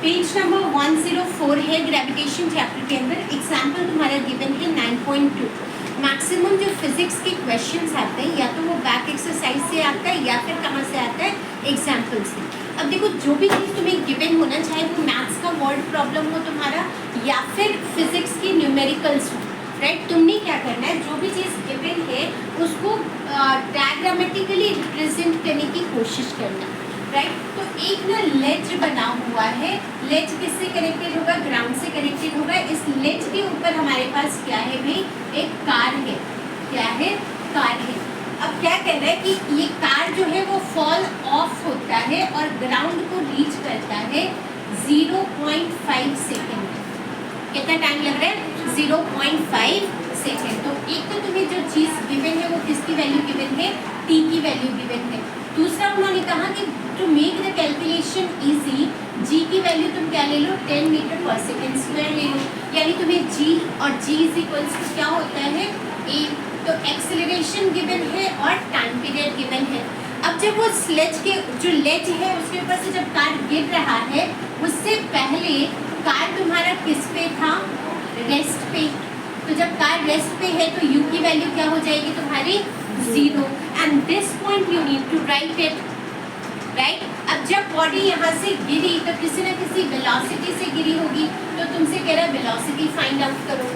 Page number 104 है gravitation chapter के अंदर। एग्जाम्पल तुम्हारा गिवन है 9.2। मैक्सिमम जो फिजिक्स के क्वेश्चंस आते हैं या तो वो बैक एक्सरसाइज से आता है या फिर कहाँ से आता है, एग्जाम्पल से। अब देखो जो भी चीज़ तुम्हें गिवन होना, चाहे वो मैथ्स का वर्ड प्रॉब्लम हो तुम्हारा या फिर फिजिक्स की न्यूमेरिकल्स हो, राइट, तुमने क्या करना है, जो भी चीज़ गिवन है उसको डायग्रामेटिकली रिप्रेजेंट करने की कोशिश करना, राइट। तो एक ना लेज बना हुआ है, लेज किससे कनेक्टेड होगा, ग्राउंड से कनेक्टेड होगा। इस लेज के ऊपर हमारे पास क्या है भाई, एक कार है। क्या है, कार है। अब क्या कहना है कि ये कार जो है वो फॉल ऑफ होता है और ग्राउंड को रीच करता है 0.5 सेकेंड। कितना टाइम लग रहा है, 0.5 सेकेंड। तो एक तो तुम्हें जो चीज़ गिवन है वो किसकी वैल्यू गिवन है, टी की वैल्यू गिवन है। दूसरा उन्होंने कहा कि to make the calculation easy, G की वैल्यू तुम क्या ले लो, 10 मीटर पर सेकेंड स्क्वायर ले लो। यानी तुम्हें जी और जी इज इक्वल्स टू क्या होता है, ए। तो एक्सेलरेशन गिवन है और टाइम पीरियड गिवन है। अब जब वो स्लेज के जो लेज है उसके ऊपर से जब कार गिर रहा है, उससे पहले कार तुम्हारा किस पे था, रेस्ट पे। तो जब कार रेस्ट पे है तो यू की वैल्यू क्या हो जाएगी तुम्हारी, 0। And this point you need to write it, right. अब जब बॉडी यहाँ से गिरी तो किसी न किसी वेलोसिटी से गिरी होगी, तो तुमसे कह रहा है वेलोसिटी फाइंड आउट करो।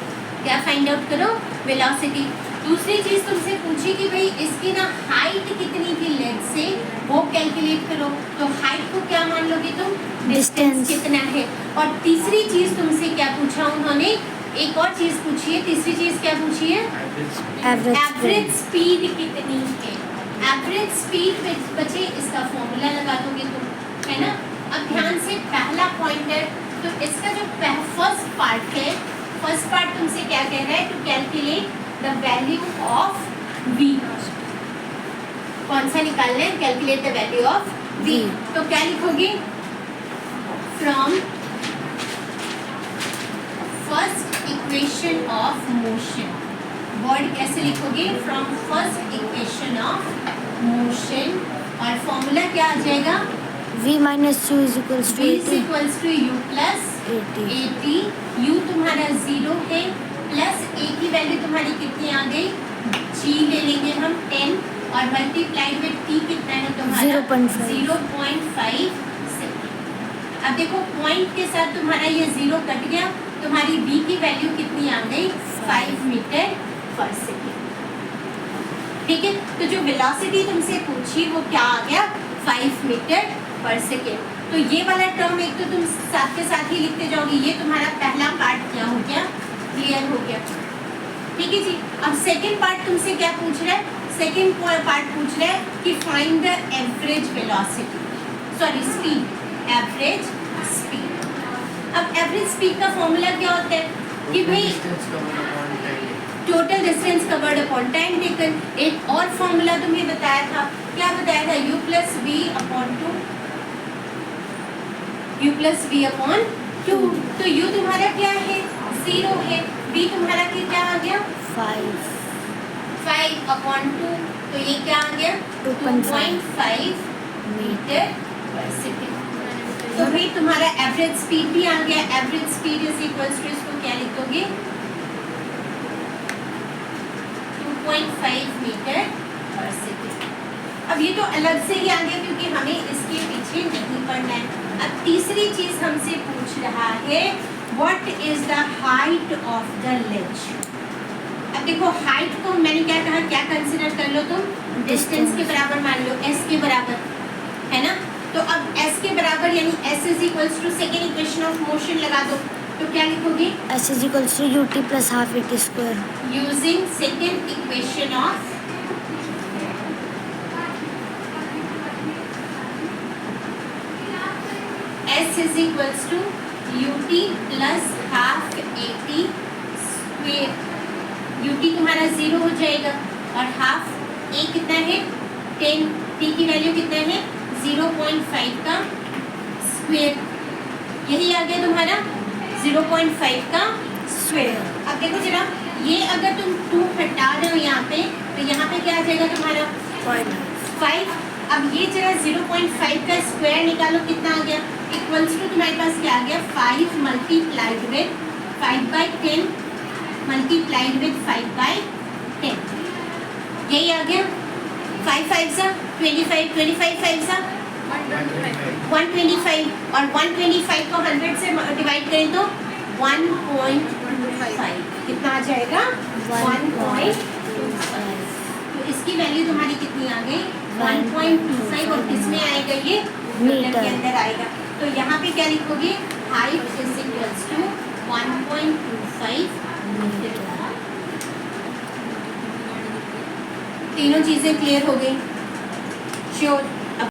क्या फाइंड आउट करो, वेलोसिटी। दूसरी चीज़ तुमसे पूछी कि भाई इसकी ना हाइट कितनी थी लेग से, वो कैलकुलेट करो। तो हाइट को क्या मान लोगे तुम, डिस्टेंस कितना है। और तीसरी चीज़ तुमसे क्या पूछा उन्होंने, एक और चीज़ पूछी है, तीसरी चीज़ क्या पूछी है, एवरेज स्पीड कितनी है। एवरेज स्पीड बचे इसका फॉर्मूला लगा दोगे तुम, है ना। अब ध्यान से पहला पॉइंट है, तो इसका जो फर्स्ट पार्ट है, फर्स्ट पार्ट तुमसे क्या कह रहा है, to calculate the value of v। कौन सा निकालना है, calculate the value of v। तो क्या लिखोगे, from first equation of motion. Word कैसे लिखोगे, from first equation of motion. और फॉर्मूला क्या आ जाएगा, v minus u is equals to u plus a t. U तुम्हारा 0 है, प्लस ए की वैल्यू तुम्हारी कितनी आ गई, जी ले लेंगे हम 10 और मल्टीप्लाइड विद टी कितना है तुम्हारा 0.5 सेकेंड। अब देखो पॉइंट के साथ तुम्हारा ये 0 कट गया, तुम्हारी बी की वैल्यू कितनी आ गई, 5 मीटर पर सेकेंड। ठीक है, तो जो वेलोसिटी तुमसे पूछी वो क्या आ गया, 5 मीटर पर सेकेंड। तो ये वाला टर्म एक तो तुम साथ के साथ ही लिखते जाओगे। ये तुम्हारा पहला पार्ट क्या हो गया, क्लियर हो गया। ठीक है जी। अब सेकेंड पार्ट तुमसे क्या पूछ रहा है, सेकेंड पार्ट पूछ रहा है कि find the average velocity, sorry speed, average speed. अब एवरेज स्पीड का फॉर्मूला क्या होता है कि भाई total distance covered upon time taken. एक और फॉर्मूला तुम्हें बताया था, क्या बताया था, u plus v upon 2, u plus v upon 2। तो u तुम्हारा क्या है, 0 है, v तुम्हारा क्या आ गया, 5 अपॉन 2। तो ये क्या आ गया, 2.5 मीटर पर सेकेंड। तो भाई तुम्हारा एवरेज स्पीड भी आ गया। Average speed is equals to, इसको क्या लिखोगे, 2.5 मीटर पर सेकेंड। अब ये तो अलग से ही आ गया क्योंकि हमें इसके पीछे नहीं पड़ना है। अब तीसरी चीज हमसे पूछ रहा है, what is the height of the ledge. अब देखो हाइट को मैंने क्या कहा, क्या कंसिडर कर लो तुम, डिस्टेंस के बराबर मान लो, s के बराबर, है ना। तो अब s के बराबर यानी s is equals to second equation of motion लगा दो। तो क्या लिखोगे, s is equals to ut plus half at square using second equation of s is equals to ut plus half at square. ut तुम्हारा 0 हो जाएगा और half a कितना है, 10, t की वैल्यू कितना है, 0.5 का स्क्वायर। यही आ गया तुम्हारा 0.5 का स्क्वायर। अब देखो जरा, ये अगर तुम 2 हटा रहे हो यहाँ पे, तो यहाँ पे क्या आ जाएगा तुम्हारा 5। अब ये जरा 0.5 का स्क्वायर निकालो, कितना आ गया, इक्वल्स टू तुम्हारे पास क्या आ गया 5 मल्टीप्लाइड विद 5/10 मल्टीप्लाइड विद 5/10 यही आ गया 5 5 सा 25 25 5 सा 125 और 125 को 100 से डिवाइड करें तो 1.25 कितना आ जाएगा 1.25 तो इसकी वैल्यू तुम्हारी कितनी आ गई 1.25 और किसमें आएगा ये मीटर के अंदर आएगा तो यहाँ पे क्या लिखोगे height is equals to 1.25 metre तीनों चीजें क्लियर हो गई श्योर